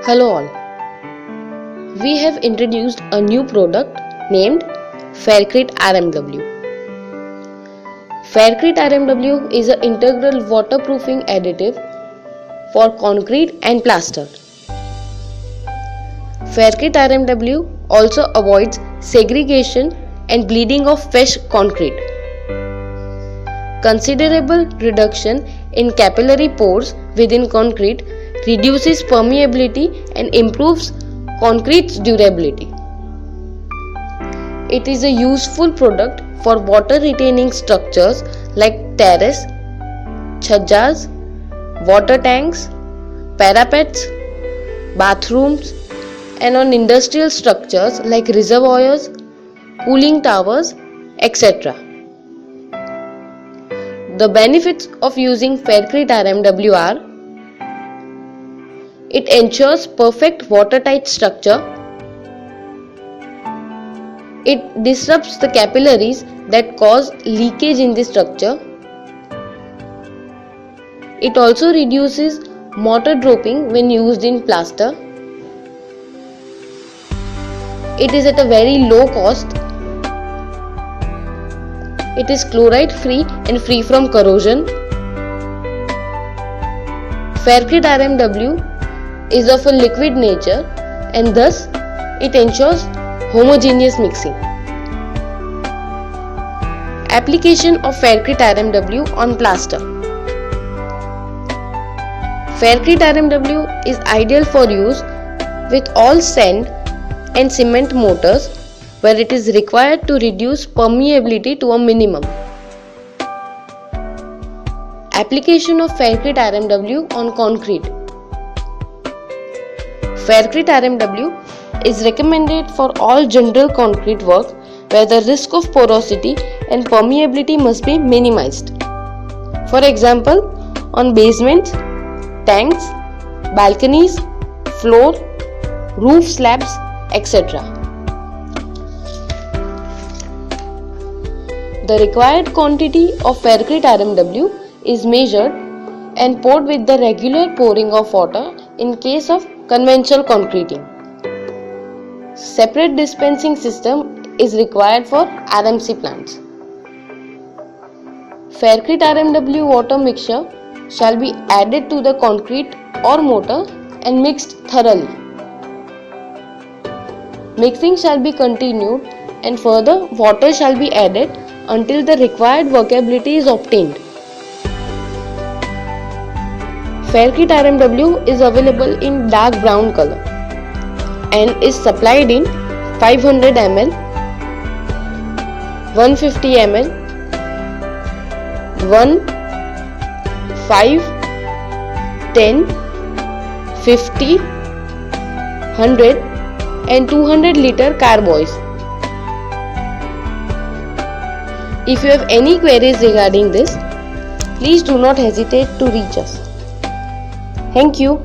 Hello all. We have introduced a new product named Faircrete RMW. Faircrete RMW is an integral waterproofing additive for concrete and plaster. Faircrete RMW also avoids segregation and bleeding of fresh concrete. Considerable reduction in capillary pores within concrete reduces permeability and improves concrete's durability. It is a useful product for water retaining structures like terrace, chhajjas, water tanks, parapets, bathrooms, and on industrial structures like reservoirs, cooling towers, etc. The benefits of using Faircrete RMW are: it ensures perfect watertight structure. It disrupts the capillaries that cause leakage in the structure. It also reduces mortar dropping when used in plaster. It is at a very low cost. It is chloride free and free from corrosion. Faircrete RMW is of a liquid nature and thus it ensures homogeneous mixing. Application of Faircrete RMW on plaster. Faircrete RMW is ideal for use with all sand and cement mortars where it is required to reduce permeability to a minimum. Application of Faircrete RMW on concrete. Faircrete RMW is recommended for all general concrete work where the risk of porosity and permeability must be minimized. For example, on basements, tanks, balconies, floor, roof slabs, etc. The required quantity of Faircrete RMW is measured and poured with the regular pouring of water in case of conventional concreting. Separate dispensing system is required for RMC plants. Faircrete RMW water mixture shall be added to the concrete or mortar and mixed thoroughly. Mixing shall be continued and further water shall be added until the required workability is obtained. Faircrete RMW is available in dark brown color and is supplied in 500 ml, 150 ml, 1, 5, 10, 50, 100 and 200 liter carboys. If you have any queries regarding this, please do not hesitate to reach us. Thank you.